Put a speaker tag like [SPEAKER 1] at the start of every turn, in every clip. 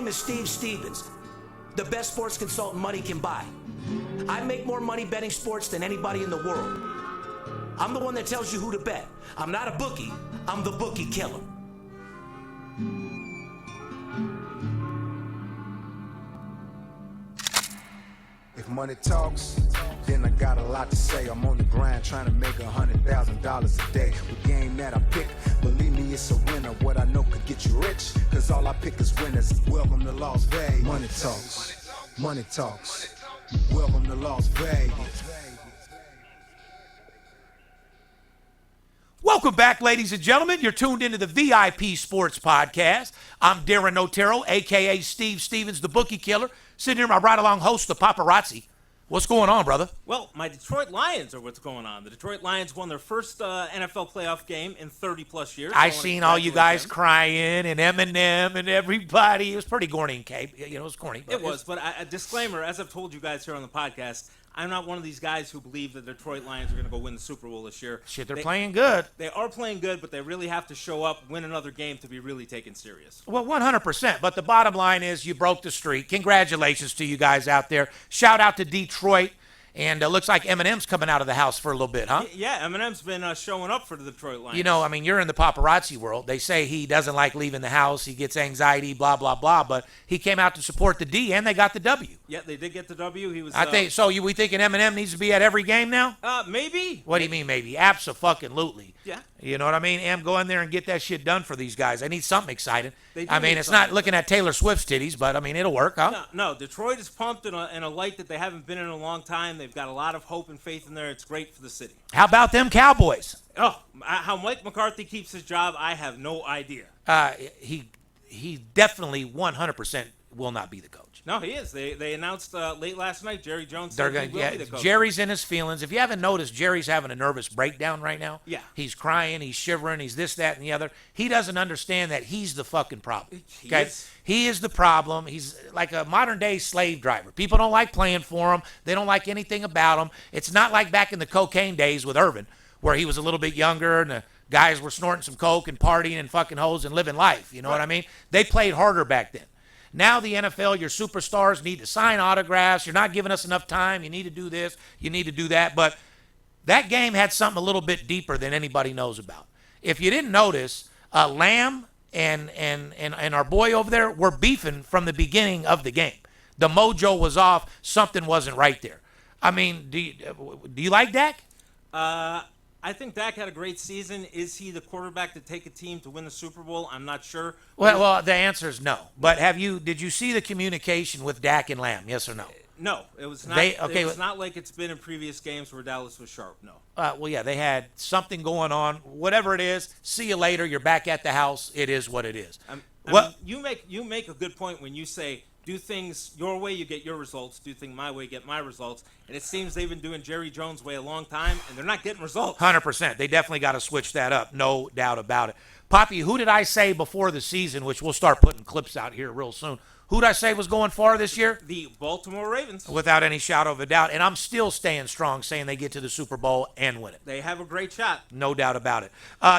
[SPEAKER 1] name is Steve Stevens, the best sports consultant money can buy. I make more money betting sports than anybody in the world. I'm the one that tells you who to bet. I'm not a bookie, I'm the bookie killer.
[SPEAKER 2] If money talks, then I got a lot to say. I'm on the grind trying to make $100,000 a day. The game that I pick, believe me, it's a winner. What I know could get you rich, cause all I pick is winners. Welcome to Las Vegas. Money talks, money talks. Welcome to Las Vegas.
[SPEAKER 3] Welcome back, ladies and gentlemen. You're tuned into the VIP Sports Podcast. I'm Darren Otero, a.k.a. Steve Stevens, the bookie killer. Sitting here, my ride-along host, the paparazzi. What's going on, brother?
[SPEAKER 4] Well, my Detroit Lions are what's going on. The Detroit Lions won their first NFL playoff game in 30-plus years.
[SPEAKER 3] I seen all you guys crying, and Eminem and everybody. It was pretty corny, Cape. You know, it was corny.
[SPEAKER 4] It was, but a disclaimer, as I've told you guys here on the podcast, I'm not one of these guys who believe that the Detroit Lions are going to go win the Super Bowl this year.
[SPEAKER 3] Shit, they're playing good.
[SPEAKER 4] They are playing good, but they really have to show up, win another game to be really taken serious.
[SPEAKER 3] Well, 100%. But the bottom line is you broke the streak. Congratulations to you guys out there. Shout out to Detroit. And it looks like Eminem's coming out of the house for a little bit, huh?
[SPEAKER 4] Yeah, Eminem's been showing up for the Detroit Lions.
[SPEAKER 3] You know, I mean, you're in the paparazzi world. They say he doesn't like leaving the house. He gets anxiety, blah, blah, blah. But he came out to support the D, and they got the W.
[SPEAKER 4] Yeah, they did get the W. He was.
[SPEAKER 3] I think so. We thinking Eminem needs to be at every game now?
[SPEAKER 4] Maybe.
[SPEAKER 3] What do you mean, maybe? Abso-fucking-lutely.
[SPEAKER 4] Yeah.
[SPEAKER 3] You know what I mean? Go in there and get that shit done for these guys. They need something exciting. I mean, it's
[SPEAKER 4] something.
[SPEAKER 3] not looking at Taylor Swift's titties, but I mean, it'll work, huh?
[SPEAKER 4] No. Detroit is pumped in a light that they haven't been in a long time. They've got a lot of hope and faith in there. It's great for the city.
[SPEAKER 3] How about them Cowboys?
[SPEAKER 4] Oh, how Mike McCarthy keeps his job, I have no idea.
[SPEAKER 3] He definitely 100% will not be the coach.
[SPEAKER 4] No, he is. They announced late last night, Jerry Jones said he will be the coach.
[SPEAKER 3] Jerry's in his feelings. If you haven't noticed, Jerry's having a nervous breakdown right now.
[SPEAKER 4] Yeah.
[SPEAKER 3] He's crying. He's shivering. He's this, that, and the other. He doesn't understand that he's the fucking problem. He is the problem. He's like a modern-day slave driver. People don't like playing for him. They don't like anything about him. It's not like back in the cocaine days with Irvin, where he was a little bit younger and the guys were snorting some coke and partying and fucking hoes and living life. You know what I mean? They played harder back then. Now the NFL, your superstars need to sign autographs. You're not giving us enough time. You need to do this. You need to do that. But that game had something a little bit deeper than anybody knows about. If you didn't notice, Lamb and our boy over there were beefing from the beginning of the game. The mojo was off. Something wasn't right there. I mean, do you like Dak?
[SPEAKER 4] I think Dak had a great season. Is he the quarterback to take a team to win the Super Bowl? I'm not sure.
[SPEAKER 3] Well, the answer is no. But did you see the communication with Dak and Lamb? Yes or no?
[SPEAKER 4] No, it was not. It was not like it's been in previous games where Dallas was sharp. No.
[SPEAKER 3] Well, yeah, they had something going on. Whatever it is, see you later. You're back at the house. It is what it is.
[SPEAKER 4] I mean, you make a good point when you say, do things your way, you get your results. Do things my way, get my results. And it seems they've been doing Jerry Jones' way a long time, and they're not getting results.
[SPEAKER 3] 100%. They definitely got to switch that up. No doubt about it. Poppy, who did I say before the season, which we'll start putting clips out here real soon, who did I say was going far this year?
[SPEAKER 4] The Baltimore Ravens.
[SPEAKER 3] Without any shadow of a doubt. And I'm still staying strong, saying they get to the Super Bowl and win it.
[SPEAKER 4] They have a great shot.
[SPEAKER 3] No doubt about it.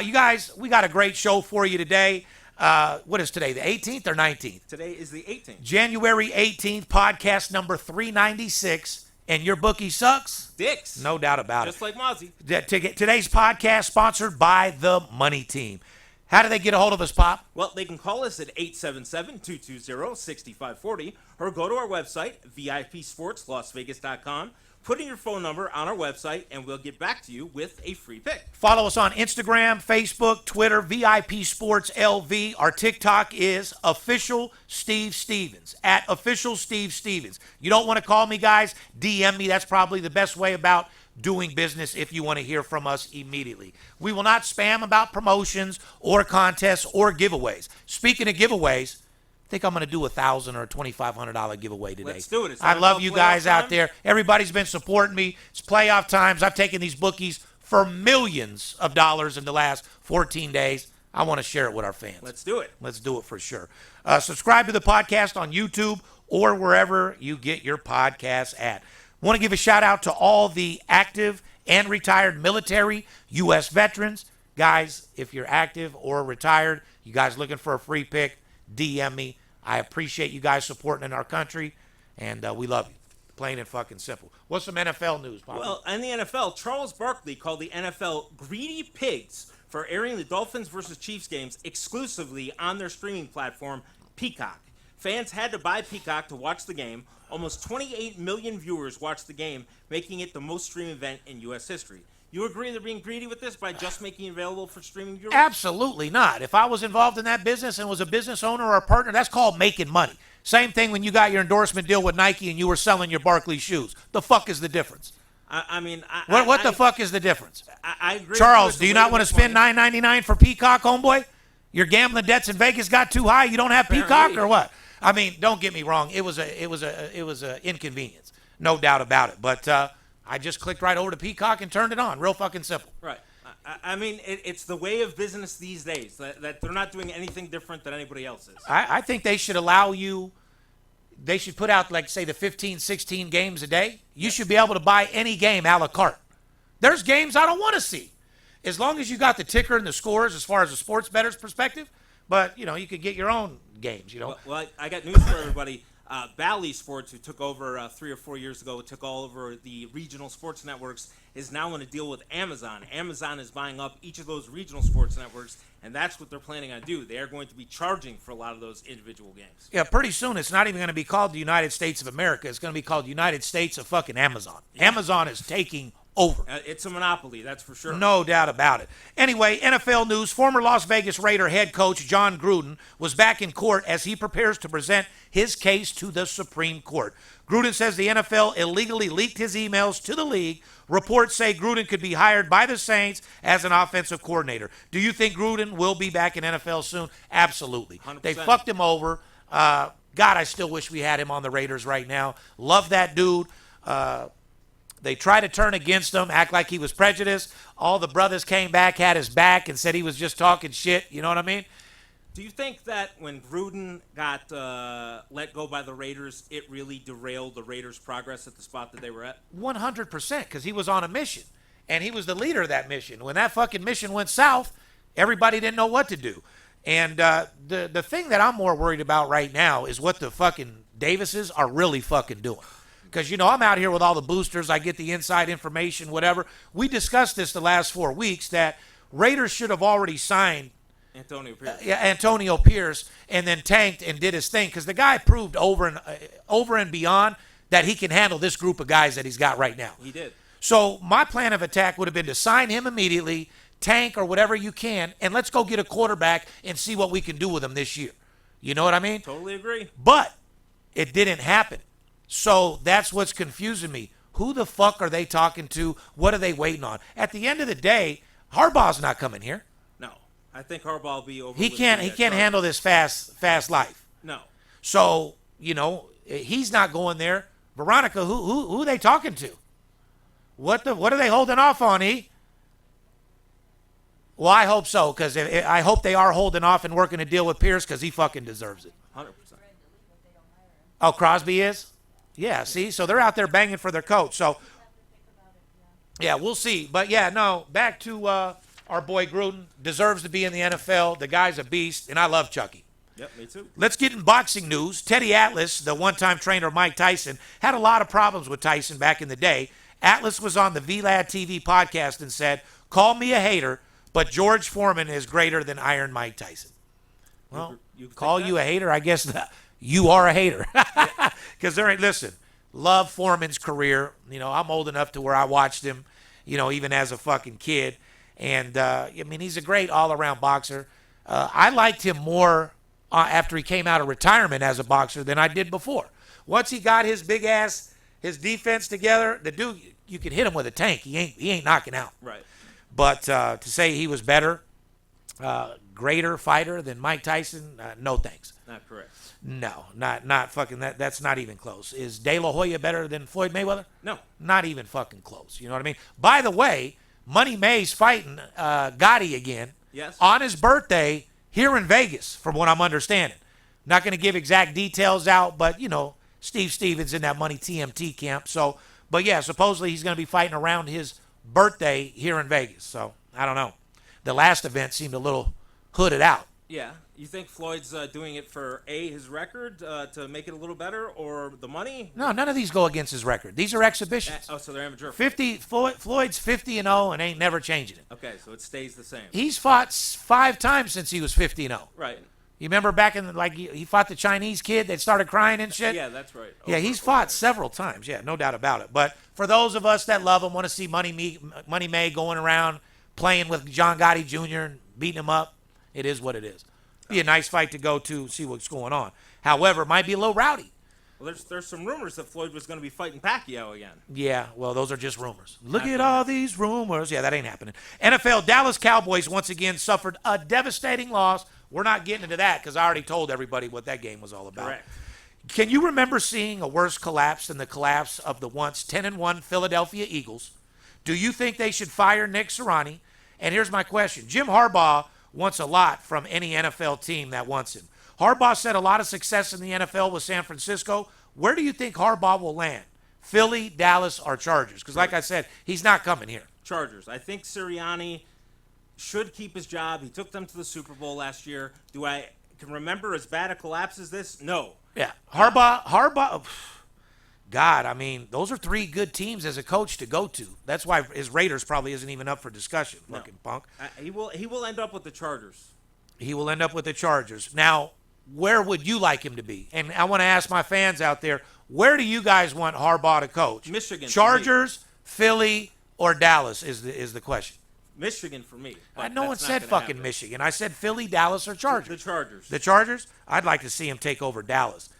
[SPEAKER 3] You guys, we got a great show for you today. What is today, the 18th or 19th?
[SPEAKER 4] Today is the 18th.
[SPEAKER 3] January 18th, podcast number 396. And your bookie sucks?
[SPEAKER 4] Dicks.
[SPEAKER 3] No doubt about
[SPEAKER 4] Just like Mozzie.
[SPEAKER 3] Today's podcast sponsored by The Money Team. How do they get a hold of us, Pop?
[SPEAKER 4] Well, they can call us at 877-220-6540 or go to our website, VIPSportsLasVegas.com. Put in your phone number on our website, and we'll get back to you with a free pick.
[SPEAKER 3] Follow us on Instagram, Facebook, Twitter, VIP Sports LV. Our TikTok is Official Steve Stevens, at Official Steve Stevens. You don't want to call me, guys? DM me. That's probably the best way about doing business if you want to hear from us immediately. We will not spam about promotions or contests or giveaways. Speaking of giveaways, I think I'm going to do $1,000 or a $2,500 giveaway today.
[SPEAKER 4] Let's do it.
[SPEAKER 3] I love you guys out there. Everybody's been supporting me. It's playoff times. I've taken these bookies for millions of dollars in the last 14 days. I want to share it with our fans.
[SPEAKER 4] Let's do it.
[SPEAKER 3] Let's do it for sure. Subscribe to the podcast on YouTube or wherever you get your podcasts at. Want to give a shout out to all the active and retired military U.S. veterans. Guys, if you're active or retired, you guys looking for a free pick, DM me. I appreciate you guys supporting in our country, and we love you. Plain and fucking simple. What's some NFL news, Papa?
[SPEAKER 4] Well, in the NFL, Charles Barkley called the NFL greedy pigs for airing the Dolphins versus Chiefs games exclusively on their streaming platform, Peacock. Fans had to buy Peacock to watch the game. Almost 28 million viewers watched the game, making it the most streamed event in U.S. history. You agree they're being greedy with this by just making it available for streaming viewers?
[SPEAKER 3] Absolutely not. If I was involved in that business and was a business owner or a partner, that's called making money. Same thing when you got your endorsement deal with Nike and you were selling your Barkley shoes. The fuck is the difference? What the fuck is the difference?
[SPEAKER 4] I agree.
[SPEAKER 3] Charles, do you not want to spend $9.99 for Peacock, homeboy? Your gambling debts in Vegas got too high. You don't have Peacock or what? I mean, don't get me wrong. It was a inconvenience, no doubt about it. But I just clicked right over to Peacock and turned it on. Real fucking simple.
[SPEAKER 4] Right. I mean, it's the way of business these days that they're not doing anything different than anybody else is.
[SPEAKER 3] I think they should allow you. They should put out, like, say, the 15, 16 games a day. You should be able to buy any game a la carte. There's games I don't want to see. As long as you got the ticker and the scores as far as a sports bettor's perspective. But, you could get your own games,
[SPEAKER 4] Well, I got news for everybody. Bally Sports, who took over 3 or 4 years ago, took all over the regional sports networks, is now in a deal with Amazon. Amazon is buying up each of those regional sports networks, and that's what they're planning on doing. They are going to be charging for a lot of those individual games.
[SPEAKER 3] Yeah, pretty soon it's not even going to be called the United States of America. It's going to be called United States of fucking Amazon. Yeah. Amazon is taking over.
[SPEAKER 4] It's a monopoly, that's for sure.
[SPEAKER 3] No doubt about it. Anyway, NFL news. Former Las Vegas Raider head coach John Gruden was back in court as he prepares to present his case to the Supreme Court. Gruden says the NFL illegally leaked his emails to the league. Reports say Gruden could be hired by the Saints as an offensive coordinator. Do you think Gruden will be back in NFL soon? Absolutely.
[SPEAKER 4] 100%.
[SPEAKER 3] They fucked him over. God, I still wish we had him on the Raiders right now. Love that dude. They tried to turn against him, act like he was prejudiced. All the brothers came back, had his back, and said he was just talking shit. You know what I mean?
[SPEAKER 4] Do you think that when Gruden got let go by the Raiders, it really derailed the Raiders' progress at the spot that they were at?
[SPEAKER 3] 100%, because he was on a mission, and he was the leader of that mission. When that fucking mission went south, everybody didn't know what to do. And the thing that I'm more worried about right now is what the fucking Davises are really fucking doing. Because, I'm out here with all the boosters. I get the inside information, whatever. We discussed this the last 4 weeks that Raiders should have already signed Antonio Pierce and then tanked and did his thing because the guy proved over and beyond that he can handle this group of guys that he's got right now.
[SPEAKER 4] He did.
[SPEAKER 3] So my plan of attack would have been to sign him immediately, tank or whatever you can, and let's go get a quarterback and see what we can do with him this year. You know what I mean?
[SPEAKER 4] Totally agree.
[SPEAKER 3] But it didn't happen. So that's what's confusing me. Who the fuck are they talking to? What are they waiting on? At the end of the day, Harbaugh's not coming here.
[SPEAKER 4] No. I think Harbaugh will be over.
[SPEAKER 3] He can't handle this fast life.
[SPEAKER 4] No.
[SPEAKER 3] So, he's not going there. Veronica, who are they talking to? What are they holding off on, E? Well, I hope so, because I hope they are holding off and working a deal with Pierce because he fucking deserves it.
[SPEAKER 4] 100%.
[SPEAKER 3] Oh, Crosby is? Yeah, see? So they're out there banging for their coach. So, yeah, we'll see. But, yeah, no, back to our boy Gruden. Deserves to be in the NFL. The guy's a beast, and I love Chucky.
[SPEAKER 4] Yep, me too.
[SPEAKER 3] Let's get in boxing news. Teddy Atlas, the one-time trainer of Mike Tyson, had a lot of problems with Tyson back in the day. Atlas was on the VLAD TV podcast and said, "Call me a hater, but George Foreman is greater than Iron Mike Tyson." Well,
[SPEAKER 4] you
[SPEAKER 3] call you a hater, I guess you are a hater. Because listen, love Foreman's career. I'm old enough to where I watched him, even as a fucking kid. And, he's a great all-around boxer. I liked him more after he came out of retirement as a boxer than I did before. Once he got his big ass, his defense together, the dude, you could hit him with a tank. He ain't knocking out.
[SPEAKER 4] Right.
[SPEAKER 3] But to say he was better, greater fighter than Mike Tyson, no thanks.
[SPEAKER 4] Not correct.
[SPEAKER 3] No, not fucking that. That's not even close. Is De La Hoya better than Floyd Mayweather?
[SPEAKER 4] No.
[SPEAKER 3] Not even fucking close. You know what I mean? By the way, Money May's fighting Gotti again.
[SPEAKER 4] Yes.
[SPEAKER 3] On his birthday here in Vegas, from what I'm understanding. Not going to give exact details out, but, Steve Stevens in that Money TMT camp. So, but yeah, supposedly he's going to be fighting around his birthday here in Vegas. So, I don't know. The last event seemed a little hooded out.
[SPEAKER 4] Yeah, you think Floyd's doing it for his record to make it a little better, or the money?
[SPEAKER 3] No, none of these go against his record. These are exhibitions.
[SPEAKER 4] So they're amateur.
[SPEAKER 3] 50 Floyd's 50-0 and ain't never changing it.
[SPEAKER 4] Okay, so it stays the same.
[SPEAKER 3] He's fought 5 times since he was 50-0.
[SPEAKER 4] Right.
[SPEAKER 3] You remember back in he fought the Chinese kid that started crying and shit?
[SPEAKER 4] Yeah, that's right.
[SPEAKER 3] Yeah, he's fought several times. Yeah, no doubt about it. But for those of us that love him, want to see Money May going around playing with John Gotti Jr. and beating him up, it is what it is. Be a nice fight to go to, see what's going on. However, it might be a little rowdy.
[SPEAKER 4] Well, there's some rumors that Floyd was going to be fighting Pacquiao again.
[SPEAKER 3] Yeah, well, those are just rumors. Look at all these rumors. Yeah, that ain't happening. NFL, Dallas Cowboys once again suffered a devastating loss. We're not getting into that because I already told everybody what that game was all about.
[SPEAKER 4] Correct.
[SPEAKER 3] Can you remember seeing a worse collapse than the collapse of the once 10-1 Philadelphia Eagles? Do you think they should fire Nick Sirianni? And here's my question. Jim Harbaugh wants a lot from any NFL team that wants him. Harbaugh said a lot of success in the NFL with San Francisco. Where do you think Harbaugh will land? Philly, Dallas, or Chargers? Because like I said, he's not coming here.
[SPEAKER 4] Chargers. I think Sirianni should keep his job. He took them to the Super Bowl last year. Do I can remember as bad a collapse as this? No.
[SPEAKER 3] Yeah. Harbaugh, God, I mean, those are 3 good teams as a coach to go to. That's why his Raiders probably isn't even up for discussion, fucking punk.
[SPEAKER 4] He will end up with the Chargers.
[SPEAKER 3] He will end up with the Chargers. Now, where would you like him to be? And I want to ask my fans out there, where do you guys want Harbaugh to coach?
[SPEAKER 4] Michigan.
[SPEAKER 3] Chargers, Philly, or Dallas is the question.
[SPEAKER 4] Michigan for me.
[SPEAKER 3] No one said fucking Michigan. I said Philly, Dallas, or Chargers.
[SPEAKER 4] The Chargers.
[SPEAKER 3] The Chargers? I'd like to see him take over Dallas.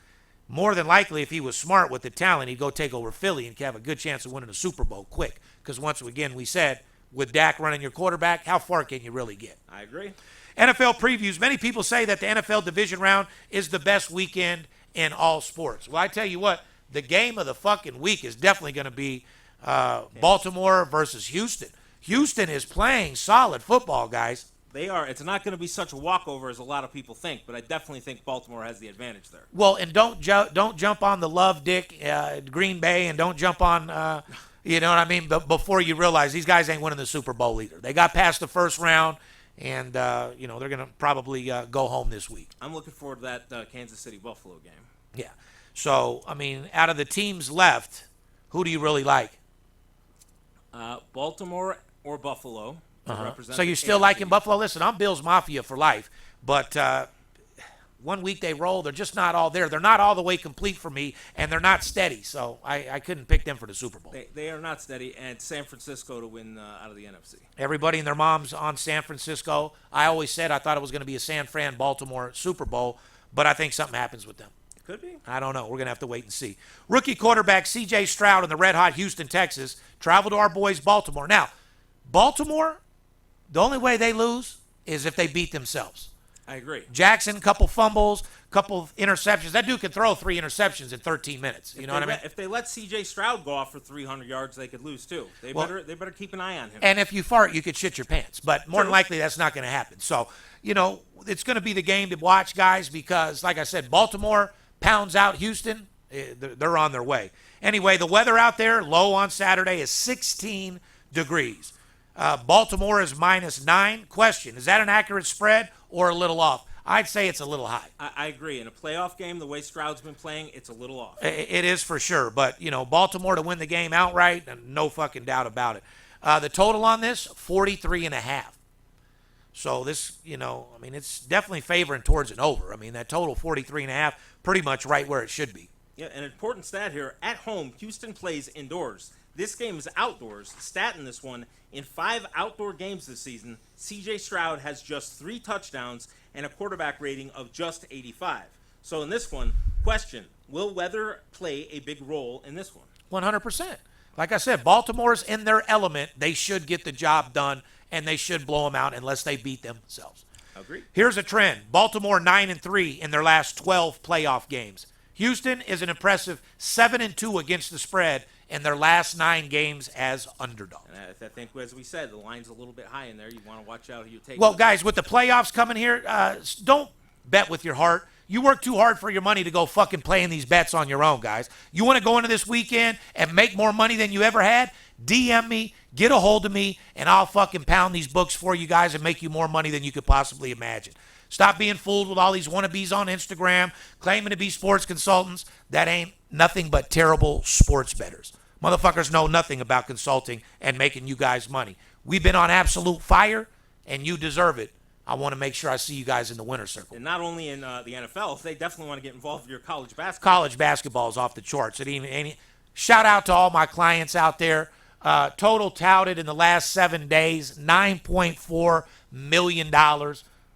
[SPEAKER 3] More than likely, if he was smart with the talent, he'd go take over Philly and have a good chance of winning a Super Bowl quick. Because once again, we said, with Dak running your quarterback, how far can you really get?
[SPEAKER 4] I agree.
[SPEAKER 3] NFL previews. Many people say that the NFL division round is the best weekend in all sports. Well, I tell you what, the game of the fucking week is definitely going to be Baltimore versus Houston. Houston is playing solid football, guys.
[SPEAKER 4] They are. It's not going to be such a walkover as a lot of people think, but I definitely think Baltimore has the advantage there.
[SPEAKER 3] Well, and don't jump on the love dick Green Bay, and don't jump on you know what I mean. But before you realize these guys ain't winning the Super Bowl either. They got past the first round, and they're going to probably go home this week.
[SPEAKER 4] I'm looking forward to that Kansas City Buffalo game.
[SPEAKER 3] Yeah. So I mean, out of the teams left, who do you really like?
[SPEAKER 4] Baltimore or Buffalo.
[SPEAKER 3] So you're still liking Buffalo? Listen, I'm Bills Mafia for life, but one week they roll. They're just not all there. They're not all the way complete for me, and they're not steady. So I couldn't pick them for the Super Bowl.
[SPEAKER 4] They are not steady, and San Francisco to win out of the NFC.
[SPEAKER 3] Everybody and their mom's on San Francisco. I always said I thought it was going to be a San Fran-Baltimore Super Bowl, but I think something happens with them.
[SPEAKER 4] Could be.
[SPEAKER 3] I don't know. We're going to have to wait and see. Rookie quarterback C.J. Stroud and the red-hot Houston Texans travel to our boys Baltimore. Now, Baltimore, the only way they lose is if they beat themselves.
[SPEAKER 4] I agree.
[SPEAKER 3] Jackson, couple fumbles, couple interceptions. That dude could throw 3 interceptions in 13 minutes. You know what I mean?
[SPEAKER 4] If they let C.J. Stroud go off for 300 yards, they could lose too. They better keep an eye on him.
[SPEAKER 3] And if you fart, you could shit your pants. But more than likely, that's not going to happen. So, it's going to be the game to watch, guys, because, like I said, Baltimore pounds out Houston. They're on their way. Anyway, the weather out there, low on Saturday, is 16 degrees. Baltimore is -9. Question, is that an accurate spread or a little off? I'd say it's a little high.
[SPEAKER 4] I agree. In a playoff game, the way Stroud's been playing, it's a little off.
[SPEAKER 3] It is for sure. But, Baltimore to win the game outright, no fucking doubt about it. The total on this, 43.5. So this, it's definitely favoring towards an over. I mean, that total 43.5, pretty much right where it should be.
[SPEAKER 4] Yeah, an important stat here. At home, Houston plays indoors. This game is outdoors. Stat in this one, in 5 outdoor games this season, C.J. Stroud has just 3 touchdowns and a quarterback rating of just 85. So in this one, question, will weather play a big role in this one?
[SPEAKER 3] 100%. Like I said, Baltimore's in their element. They should get the job done, and they should blow them out unless they beat themselves.
[SPEAKER 4] Agreed.
[SPEAKER 3] Here's a trend. Baltimore 9-3 in their last 12 playoff games. Houston is an impressive 7-2 against the spread in their last 9 games as underdogs.
[SPEAKER 4] And I think, as we said, the line's a little bit high in there. You want to watch out who you take.
[SPEAKER 3] Well, guys, with the playoffs coming here, don't bet with your heart. You work too hard for your money to go fucking playing these bets on your own, guys. You want to go into this weekend and make more money than you ever had? DM me, get a hold of me, and I'll fucking pound these books for you guys and make you more money than you could possibly imagine. Stop being fooled with all these wannabes on Instagram claiming to be sports consultants. That ain't nothing but terrible sports bettors. Motherfuckers know nothing about consulting and making you guys money. We've been on absolute fire, and you deserve it. I want to make sure I see you guys in the winner's circle.
[SPEAKER 4] And not only in the NFL, they definitely want to get involved with your college basketball.
[SPEAKER 3] College basketball is off the charts. Shout out to all my clients out there. Total touted in the last 7 days, $9.4 million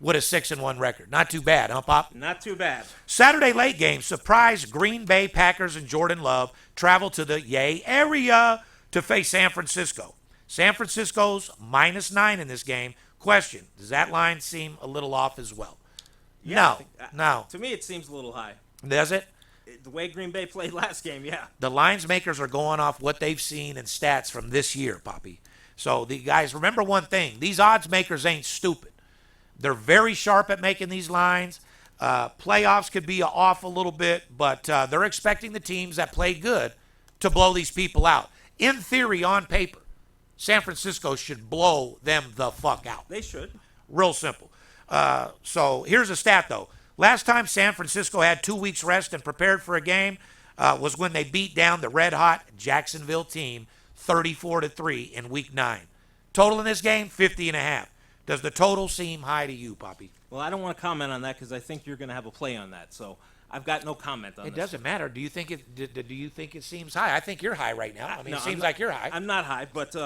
[SPEAKER 3] with a 6-1 record. Not too bad, huh, Pop?
[SPEAKER 4] Not too bad.
[SPEAKER 3] Saturday late game, surprise Green Bay Packers and Jordan Love travel to the Yay area to face San Francisco. San Francisco's -9 in this game. Question, does that line seem a little off as well?
[SPEAKER 4] Yeah,
[SPEAKER 3] No.
[SPEAKER 4] To me, it seems a little high.
[SPEAKER 3] Does it?
[SPEAKER 4] The way Green Bay played last game, yeah.
[SPEAKER 3] The lines makers are going off what they've seen in stats from this year, Poppy. So the guys, remember one thing. These odds makers ain't stupid. They're very sharp at making these lines. Playoffs could be off a little bit, but they're expecting the teams that play good to blow these people out. In theory, on paper, San Francisco should blow them the fuck out.
[SPEAKER 4] They should.
[SPEAKER 3] Real simple. So here's a stat, though. Last time San Francisco had 2 weeks rest and prepared for a game was when they beat down the red-hot Jacksonville team 34-3 in Week 9. Total in this game, 50.5. Does the total seem high to you, Poppy?
[SPEAKER 4] Well, I don't want to comment on that because I think you're going to have a play on that. So I've got no comment on
[SPEAKER 3] It
[SPEAKER 4] this.
[SPEAKER 3] doesn't matter. Do you think it seems high? I think you're high right now. I mean,
[SPEAKER 4] No,
[SPEAKER 3] it seems
[SPEAKER 4] I'm not-
[SPEAKER 3] like you're high.
[SPEAKER 4] I'm not high, but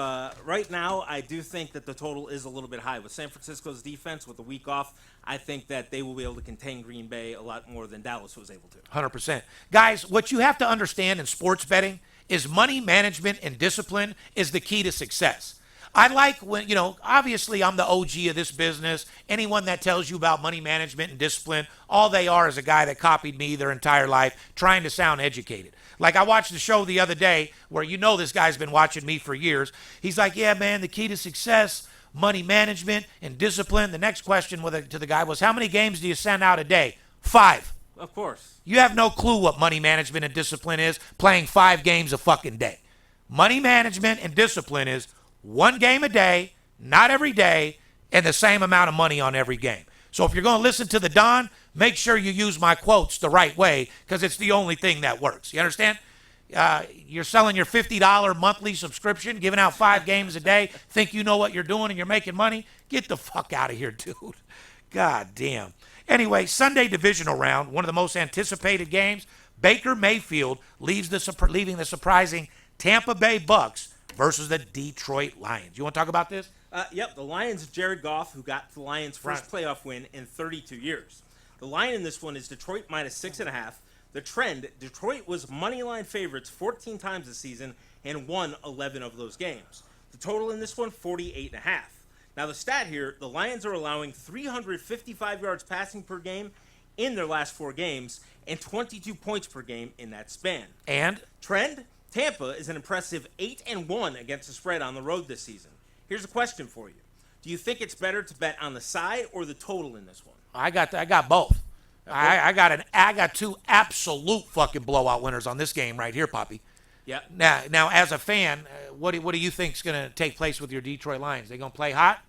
[SPEAKER 4] right now I do think that the total is a little bit high. With San Francisco's defense, with the week off, I think that they will be able to contain Green Bay a lot more than Dallas was able to.
[SPEAKER 3] 100%. Guys, what you have to understand in sports betting is money management and discipline is the key to success. I like when, obviously I'm the OG of this business. Anyone that tells you about money management and discipline, all they are is a guy that copied me their entire life trying to sound educated. Like I watched the show the other day where this guy's been watching me for years. He's like, yeah, man, the key to success, money management and discipline. The next question to the guy was, how many games do you send out a day? 5.
[SPEAKER 4] Of course.
[SPEAKER 3] You have no clue what money management and discipline is, playing 5 games a fucking day. Money management and discipline is 1 game a day, not every day, and the same amount of money on every game. So if you're going to listen to the Don, make sure you use my quotes the right way because it's the only thing that works. You understand? You're selling your $50 monthly subscription, giving out 5 games a day, think you know what you're doing and you're making money? Get the fuck out of here, dude. God damn. Anyway, Sunday divisional round, one of the most anticipated games. Baker Mayfield leaving the surprising Tampa Bay Bucks versus the Detroit Lions. You want to talk about this?
[SPEAKER 4] Yep, the Lions, Jared Goff, who got the Lions' first playoff win in 32 years. The line in this one is Detroit -6.5. The trend, Detroit was moneyline favorites 14 times this season and won 11 of those games. The total in this one, 48.5. Now the stat here, the Lions are allowing 355 yards passing per game in their last 4 games and 22 points per game in that span.
[SPEAKER 3] And?
[SPEAKER 4] Trend, Tampa is an impressive 8-1 against the spread on the road this season. Here's a question for you. Do you think it's better to bet on the side or the total in this one?
[SPEAKER 3] I got both. Okay. I got 2 absolute fucking blowout winners on this game right here, Poppy.
[SPEAKER 4] Yeah.
[SPEAKER 3] Now, as a fan, what do you think is going to take place with your Detroit Lions? They going to play hot?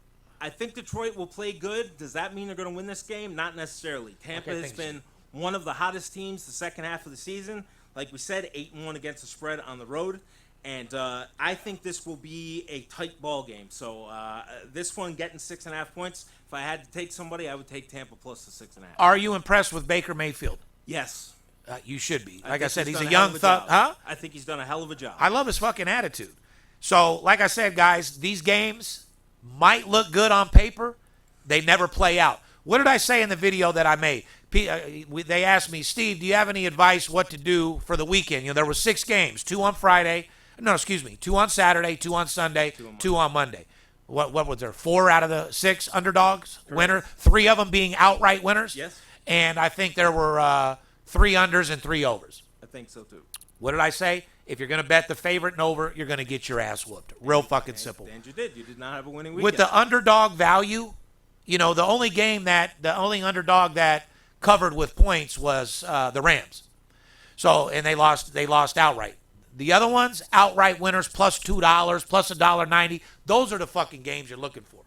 [SPEAKER 4] I think Detroit will play good. Does that mean they're going to win this game? Not necessarily. Tampa has been one of the hottest teams the second half of the season. Like we said, 8-1 against the spread on the road. And I think this will be a tight ball game. So this one getting 6.5 points. If I had to take somebody, I would take Tampa plus the 6.5.
[SPEAKER 3] Are you impressed with Baker Mayfield?
[SPEAKER 4] Yes.
[SPEAKER 3] You should be. Like I said, he's a
[SPEAKER 4] done
[SPEAKER 3] young
[SPEAKER 4] hell of
[SPEAKER 3] thug.
[SPEAKER 4] job.
[SPEAKER 3] Huh?
[SPEAKER 4] I think he's done a hell of a job.
[SPEAKER 3] I love his fucking attitude. So, like I said, guys, these games might look good on paper. They never play out. What did I say in the video that I made? They asked me, Steve, do you have any advice what to do for the weekend? There were 6 games, 2 on Friday. No, excuse me, 2 on Saturday, 2 on Sunday, 2 on Monday. What was there? 4 out of the 6 underdogs, winner. 3 of them being outright winners.
[SPEAKER 4] Yes.
[SPEAKER 3] And I think there were 3 unders and 3 overs.
[SPEAKER 4] I think so too.
[SPEAKER 3] What did I say? If you're going to bet the favorite and over, you're going to get your ass whooped. Real fucking simple.
[SPEAKER 4] And you did. You did not have a winning weekend.
[SPEAKER 3] With the underdog value, the only underdog that covered with points was the Rams. So, and they lost outright. The other ones, outright winners plus $2, plus $1.90. Those are the fucking games you're looking for.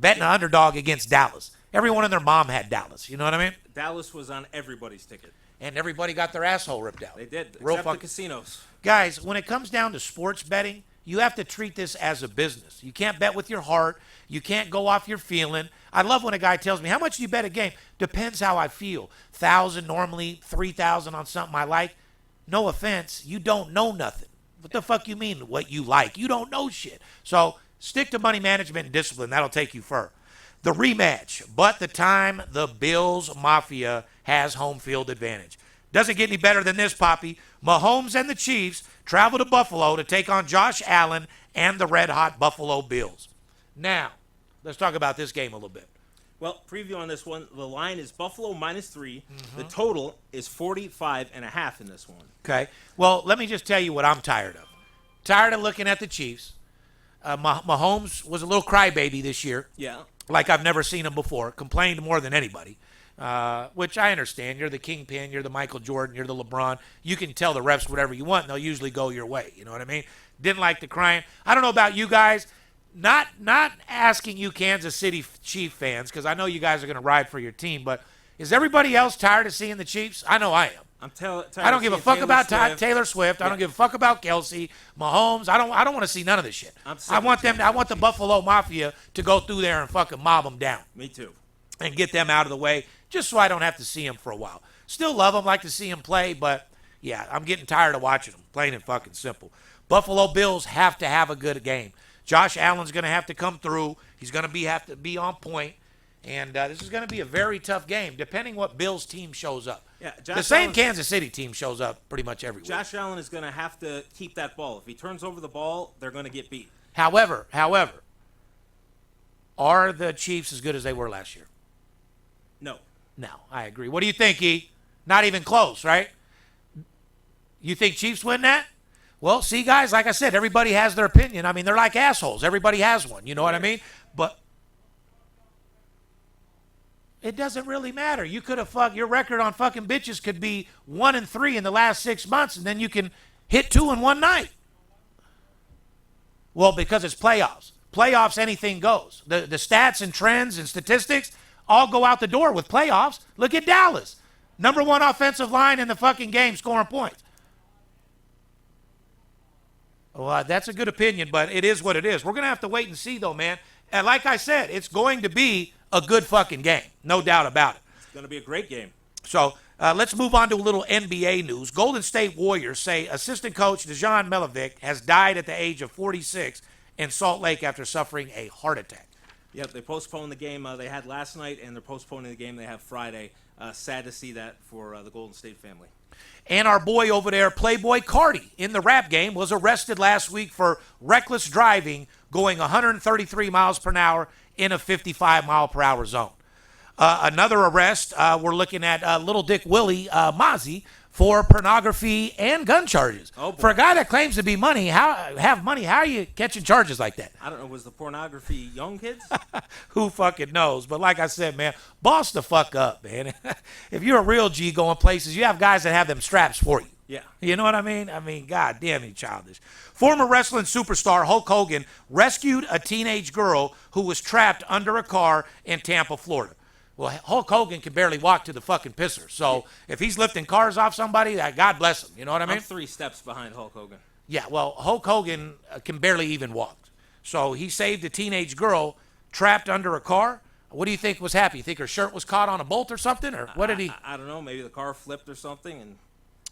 [SPEAKER 3] betting an underdog against Dallas. Everyone and their mom had Dallas. You know what I mean?
[SPEAKER 4] Dallas was on everybody's ticket.
[SPEAKER 3] And everybody got their asshole ripped out.
[SPEAKER 4] They did,
[SPEAKER 3] Real
[SPEAKER 4] except the casinos.
[SPEAKER 3] Guys, when it comes down to sports betting, you have to treat this as a business. You can't bet with your heart. You can't go off your feeling. I love when a guy tells me, how much do you bet a game? Depends how I feel. 1,000 normally, 3,000 on something I like. No offense, you don't know nothing. What the fuck you mean what you like? You don't know shit. So stick to money management and discipline. That'll take you far. The rematch, but the time the Bills Mafia has home field advantage. Doesn't get any better than this, Poppy. Mahomes and the Chiefs travel to Buffalo to take on Josh Allen and the red-hot Buffalo Bills. Now, let's talk about this game a little bit.
[SPEAKER 4] Well, preview on this one. The line is Buffalo -3. The total is 45.5 in this one.
[SPEAKER 3] Okay. Well, let me just tell you what I'm tired of. Tired of looking at the Chiefs. Mahomes was a little crybaby this year.
[SPEAKER 4] Yeah.
[SPEAKER 3] Like I've never seen him before. Complained more than anybody, which I understand. You're the kingpin. You're the Michael Jordan. You're the LeBron. You can tell the refs whatever you want, and they'll usually go your way. You know what I mean? Didn't like the crying. I don't know about you guys. Not asking you Kansas City Chief fans, because I know you guys are going to ride for your team, but is everybody else tired of seeing the Chiefs? I know I am.
[SPEAKER 4] I'm tired.
[SPEAKER 3] I don't give a fuck about Taylor Swift.
[SPEAKER 4] Yeah.
[SPEAKER 3] I don't give a fuck about Kelsey, Mahomes. I don't want to see none of this shit. I want the Buffalo Mafia to go through there and fucking mob them down.
[SPEAKER 4] Me too.
[SPEAKER 3] And get them out of the way, just so I don't have to see them for a while. Still love them, like to see them play, but yeah, I'm getting tired of watching them. Plain and fucking simple. Buffalo Bills have to have a good game. Josh Allen's going to have to come through. He's going to have to be on point. And this is going to be a very tough game, depending what Bills team shows up.
[SPEAKER 4] Yeah,
[SPEAKER 3] the same Kansas City team shows up pretty much every week.
[SPEAKER 4] Josh Allen is going to have to keep that ball. If he turns over the ball, they're going to get beat.
[SPEAKER 3] However, are the Chiefs as good as they were last year?
[SPEAKER 4] No.
[SPEAKER 3] No, I agree. What do you think, E? Not even close, right? You think Chiefs win that? Well, see, guys, like I said, everybody has their opinion. I mean, they're like assholes. Everybody has one. You know what I mean? But it doesn't really matter. You could have your record on fucking bitches could be 1-3 in the last 6 months, and then you can hit 2 in one night. Well, because it's playoffs. Playoffs, anything goes. The stats and trends and statistics all go out the door with playoffs. Look at Dallas. Number 1 offensive line in the fucking game scoring points. Well, that's a good opinion, but it is what it is. We're going to have to wait and see, though, man. And like I said, it's going to be a good fucking game. No doubt about it.
[SPEAKER 4] It's going to be a great game.
[SPEAKER 3] So let's move on to a little NBA news. Golden State Warriors say assistant coach Dejan Milovic has died at the age of 46 in Salt Lake after suffering a heart attack.
[SPEAKER 4] Yep, they postponed the game they had last night, and they're postponing the game they have Friday. Sad to see that for the Golden State family.
[SPEAKER 3] And our boy over there, Playboy Cardi, in the rap game, was arrested last week for reckless driving, going 133 miles per hour in a 55-mile-per-hour zone. Another arrest, we're looking at Little Dick Willie Mozzie for pornography and gun charges.
[SPEAKER 4] Oh, boy.
[SPEAKER 3] For a guy that claims to be how are you catching charges like that?
[SPEAKER 4] I don't know. Was the pornography young kids?
[SPEAKER 3] Who fucking knows? But like I said, man, boss the fuck up, man. If you're a real G going places, you have guys that have them straps for you.
[SPEAKER 4] Yeah.
[SPEAKER 3] You know what I mean? I mean, god damn, you childish. Former wrestling superstar Hulk Hogan rescued a teenage girl who was trapped under a car in Tampa, Florida. Well, Hulk Hogan can barely walk to the fucking pisser. So if he's lifting cars off somebody, God bless him. You know what I mean?
[SPEAKER 4] I'm 3 steps behind Hulk Hogan.
[SPEAKER 3] Yeah, well, Hulk Hogan can barely even walk. So he saved a teenage girl trapped under a car. What do you think was happening? You think her shirt was caught on a bolt or something? Or what did he?
[SPEAKER 4] I don't know. Maybe the car flipped or something. And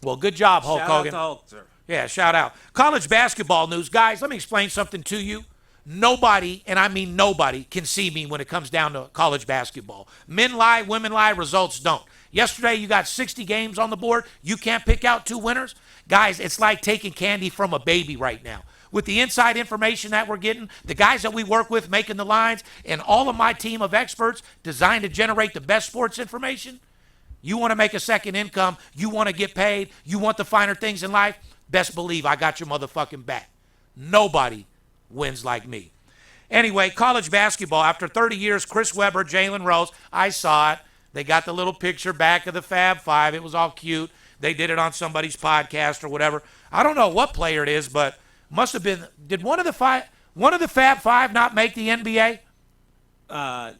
[SPEAKER 3] Well, good job, Hulk Hogan.
[SPEAKER 4] Shout out to Hulk, sir.
[SPEAKER 3] Yeah, shout out. College basketball news. Guys, let me explain something to you. Nobody, and I mean nobody, can see me when it comes down to college basketball. Men lie, women lie, results don't. Yesterday, you got 60 games on the board. You can't pick out 2 winners. Guys, it's like taking candy from a baby right now. With the inside information that we're getting, the guys that we work with making the lines, and all of my team of experts designed to generate the best sports information, you want to make a second income, you want to get paid, you want the finer things in life, best believe I got your motherfucking back. Nobody wins like me. Anyway, college basketball. After 30 years, Chris Webber, Jalen Rose, I saw it. They got the little picture back of the Fab Five. It was all cute. They did it on somebody's podcast or whatever. I don't know what player it is, but must have been. Did one of the Fab Five not make the NBA?
[SPEAKER 4] Ray.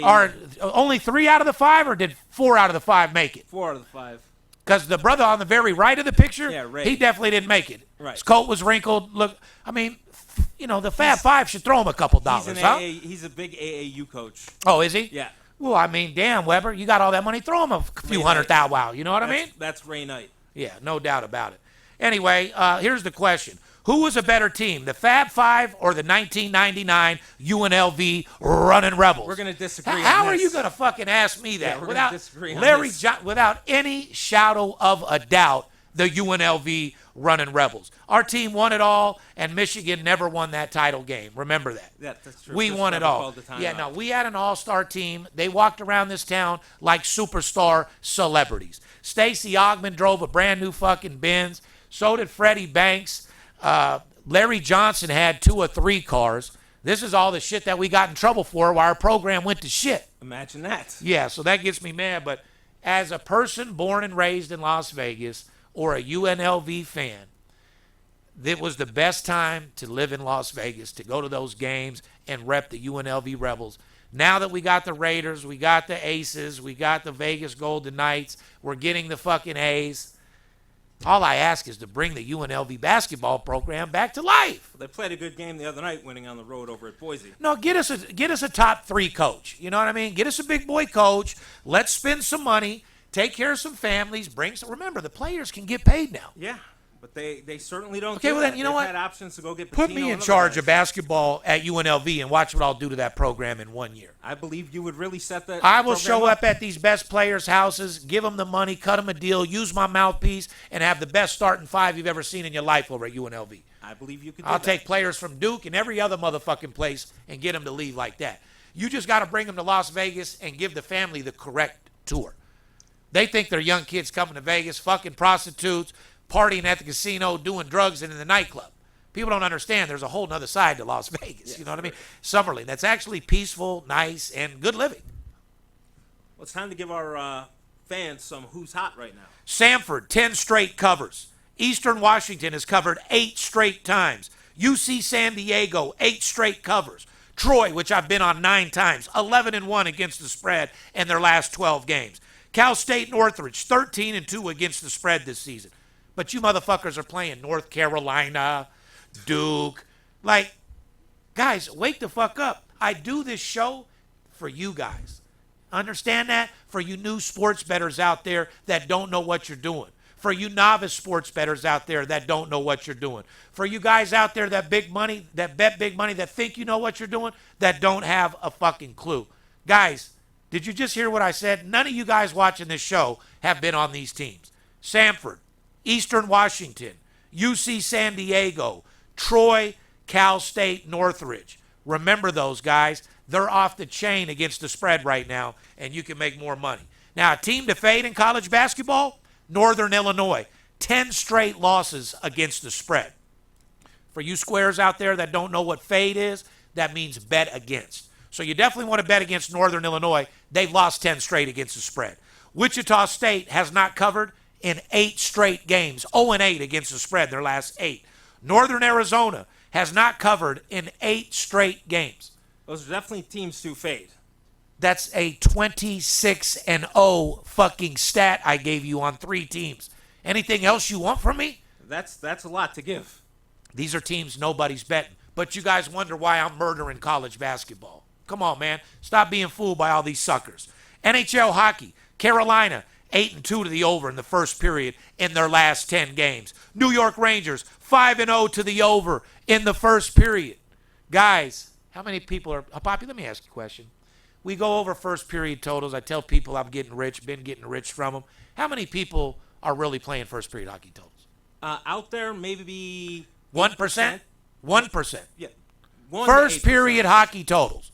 [SPEAKER 3] Are only 3 out of the 5, or did 4 out of the 5 make it?
[SPEAKER 4] 4 out of the 5.
[SPEAKER 3] Because the brother on the very right of the picture,
[SPEAKER 4] Yeah, Ray.
[SPEAKER 3] he definitely didn't make it.
[SPEAKER 4] Right.
[SPEAKER 3] His coat was wrinkled. Look, I mean, the Fab Five should throw him a couple dollars, huh?
[SPEAKER 4] He's a big AAU coach.
[SPEAKER 3] Oh, is he?
[SPEAKER 4] Yeah.
[SPEAKER 3] Well, I mean, damn, Weber, you got all that money, throw him a few
[SPEAKER 4] Ray
[SPEAKER 3] hundred
[SPEAKER 4] Knight.
[SPEAKER 3] thou wow. You know what I mean?
[SPEAKER 4] That's Ray Knight.
[SPEAKER 3] Yeah, no doubt about it. Anyway, here's the question. Who was a better team, the Fab Five or the 1999 UNLV Running Rebels?
[SPEAKER 4] We're going to disagree
[SPEAKER 3] How
[SPEAKER 4] on
[SPEAKER 3] are
[SPEAKER 4] this.
[SPEAKER 3] you going to fucking ask me that?
[SPEAKER 4] Yeah, we're gonna disagree on
[SPEAKER 3] Larry
[SPEAKER 4] this.
[SPEAKER 3] without any shadow of a doubt, the UNLV Running Rebels. Our team won it all, and Michigan never won that title game. Remember that.
[SPEAKER 4] Yeah, that's true.
[SPEAKER 3] We
[SPEAKER 4] Just
[SPEAKER 3] won it
[SPEAKER 4] never
[SPEAKER 3] all.
[SPEAKER 4] called the timeout.
[SPEAKER 3] Yeah, no, we had an all-star team. They walked around this town like superstar celebrities. Stacey Ogman drove a brand new fucking Benz. So did Freddie Banks. Larry Johnson had 2 or 3 cars. This is all the shit that we got in trouble for while our program went to shit.
[SPEAKER 4] Imagine that.
[SPEAKER 3] Yeah, so that gets me mad. But as a person born and raised in Las Vegas or a UNLV fan, it was the best time to live in Las Vegas, to go to those games and rep the UNLV Rebels. Now that we got the Raiders, we got the Aces, we got the Vegas Golden Knights, we're getting the fucking A's. All I ask is to bring the UNLV basketball program back to life.
[SPEAKER 4] They played a good game the other night, winning on the road over at Boise.
[SPEAKER 3] No, get us a top 3 coach. You know what I mean? Get us a big boy coach. Let's spend some money, take care of some families, bring some. Remember, the players can get paid now.
[SPEAKER 4] Yeah, but they certainly don't.
[SPEAKER 3] Okay,
[SPEAKER 4] do
[SPEAKER 3] well
[SPEAKER 4] that.
[SPEAKER 3] then, you know
[SPEAKER 4] They've
[SPEAKER 3] what?
[SPEAKER 4] Had options to go get.
[SPEAKER 3] Put
[SPEAKER 4] Pitino
[SPEAKER 3] me in
[SPEAKER 4] and
[SPEAKER 3] charge
[SPEAKER 4] other
[SPEAKER 3] of
[SPEAKER 4] guys.
[SPEAKER 3] basketball at UNLV and watch what I'll do to that program in 1 year.
[SPEAKER 4] I believe you would really set that.
[SPEAKER 3] I will
[SPEAKER 4] program
[SPEAKER 3] show up at these best players' houses, give them the money, cut them a deal, use my mouthpiece, and have the best starting 5 you've ever seen in your life over at UNLV.
[SPEAKER 4] I believe you could. Do
[SPEAKER 3] I'll
[SPEAKER 4] that.
[SPEAKER 3] take players from Duke and every other motherfucking place and get them to leave like that. You just got to bring them to Las Vegas and give the family the correct tour. They think they're young kids coming to Vegas, fucking prostitutes, partying at the casino, doing drugs and in the nightclub. People don't understand there's a whole nother side to Las Vegas.
[SPEAKER 4] Yes,
[SPEAKER 3] You know what I mean?
[SPEAKER 4] there
[SPEAKER 3] Summerlin. That's actually peaceful, nice, and good living.
[SPEAKER 4] Well, it's time to give our fans some who's hot right now.
[SPEAKER 3] Samford, 10 straight covers. Eastern Washington has covered 8 straight times. UC San Diego, 8 straight covers. Troy, which I've been on 9 times, 11-1 against the spread in their last 12 games. Cal State Northridge, 13-2 against the spread this season. But you motherfuckers are playing North Carolina, Duke. Like, guys, wake the fuck up. I do this show for you guys. Understand that? For you new sports bettors out there that don't know what you're doing. For you novice sports bettors out there that don't know what you're doing. For you guys out there that big money, that bet big money, that think you know what you're doing, that don't have a fucking clue. Guys, did you just hear what I said? None of you guys watching this show have been on these teams. Samford, Eastern Washington, UC San Diego, Troy, Cal State, Northridge. Remember those guys. They're off the chain against the spread right now, and you can make more money. Now, a team to fade in college basketball, Northern Illinois. 10 straight losses against the spread. For you squares out there that don't know what fade is, that means bet against. So you definitely want to bet against Northern Illinois. They've lost 10 straight against the spread. Wichita State has not covered in 8 straight games. 0-8 against the spread, their last 8. Northern Arizona has not covered in 8 straight games.
[SPEAKER 4] Those are definitely teams to fade.
[SPEAKER 3] That's a 26-0 fucking stat I gave you on 3 teams. Anything else you want from me?
[SPEAKER 4] That's a lot to give.
[SPEAKER 3] These are teams nobody's betting. But you guys wonder why I'm murdering college basketball. Come on, man. Stop being fooled by all these suckers. NHL hockey. Carolina, 8-2 to the over in the first period in their last 10 games. New York Rangers, 5-0 to the over in the first period. Guys, how many people are... Poppy, let me ask you a question. We go over first period totals. I tell people I'm getting rich, been getting rich from them. How many people are really playing first period hockey totals?
[SPEAKER 4] Out there, maybe
[SPEAKER 3] 1%? 1%.
[SPEAKER 4] Yeah.
[SPEAKER 3] First period hockey totals.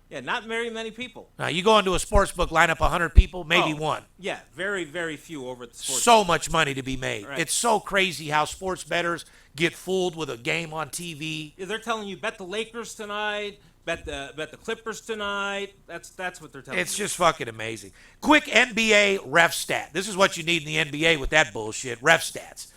[SPEAKER 4] Yeah, not very many people.
[SPEAKER 3] Now, you go into a sports book, line up 100 people, maybe one.
[SPEAKER 4] Yeah, very, very few over at the sports.
[SPEAKER 3] So much money to be made.
[SPEAKER 4] Right.
[SPEAKER 3] It's so crazy how sports bettors get fooled with a game on TV.
[SPEAKER 4] Yeah, they're telling you bet the Lakers tonight, bet the Clippers tonight. That's what they're telling you.
[SPEAKER 3] It's just fucking amazing. Quick NBA ref stat. This is what you need in the NBA with that bullshit, ref stats.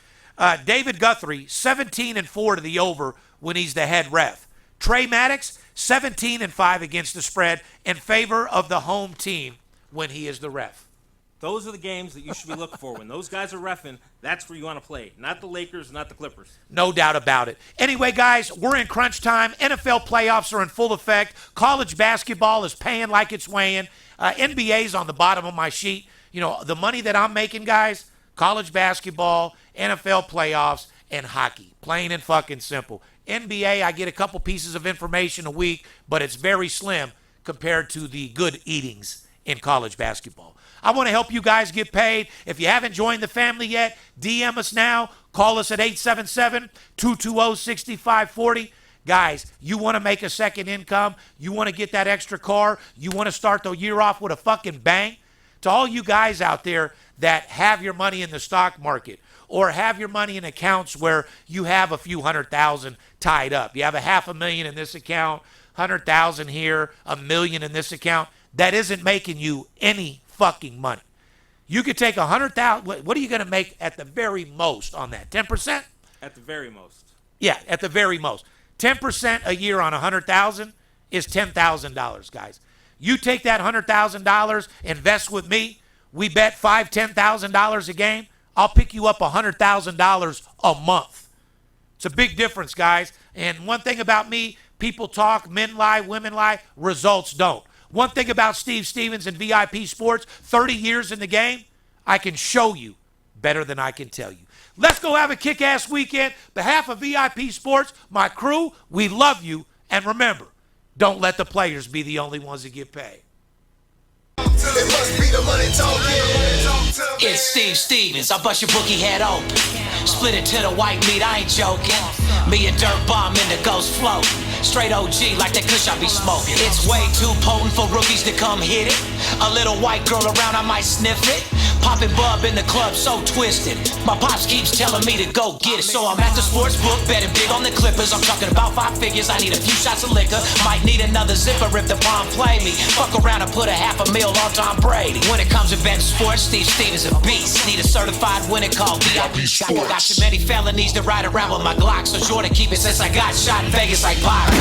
[SPEAKER 3] David Guthrie, 17-4 to the over when he's the head ref. Trey Maddox, 17-5 against the spread in favor of the home team when he is the ref.
[SPEAKER 4] Those are the games that you should be looking for. When those guys are reffing, that's where you want to play. Not the Lakers, not the Clippers.
[SPEAKER 3] No doubt about it. Anyway, guys, we're in crunch time. NFL playoffs are in full effect. College basketball is paying like it's weighing. NBA's on the bottom of my sheet. You know, the money that I'm making, guys, college basketball, NFL playoffs, and hockey. Plain and fucking simple. NBA, I get a couple pieces of information a week, but it's very slim compared to the good eatings in college basketball. I want to help you guys get paid. If you haven't joined the family yet, DM us now. Call us at 877-220-6540. Guys, you want to make a second income. You want to get that extra car. You want to start the year off with a fucking bang. To all you guys out there that have your money in the stock market or have your money in accounts where you have a few $100,000 tied up. You have $500,000 in this account, $100,000 here, $1 million in this account. That isn't making you any fucking money. You could take $100,000. What are you going to make at the very most on that? 10%?
[SPEAKER 4] At the very most.
[SPEAKER 3] Yeah, at the very most. 10% a year on $100,000 is $10,000, guys. You take that $100,000, invest with me. We bet $5,000, $10,000 a game. I'll pick you up $100,000 a month. It's a big difference, guys. And one thing about me, people talk, men lie, women lie, results don't. One thing about Steve Stevens and VIP Sports, 30 years in the game, I can show you better than I can tell you. Let's go have a kick-ass weekend. Behalf of VIP Sports, my crew, we love you. And remember, don't let the players be the only ones that get paid.
[SPEAKER 5] It must be the money talking.
[SPEAKER 6] It's Steve Stevens, I bust your bookie head open. Split it to the white meat, I ain't joking. Me and Dirt Bomb in the ghost float. Straight OG like that kush I be smoking. It's way too potent for rookies to come hit it. A little white girl around, I might sniff it. Poppin' bub in the club, so twisted. My pops keeps telling me to go get it. So I'm at the sports book, betting big on the Clippers. I'm talking about 5 figures, I need a few shots of liquor. Might need another zipper if the bomb play me. Fuck around and put $500,000 on Tom Brady. When it comes to betting sports, Steve Stevens a beast. Need a certified winner called VIP Sports. Got too many felonies to ride around with my Glock, so sure to keep it since I got shot in Vegas like Byron.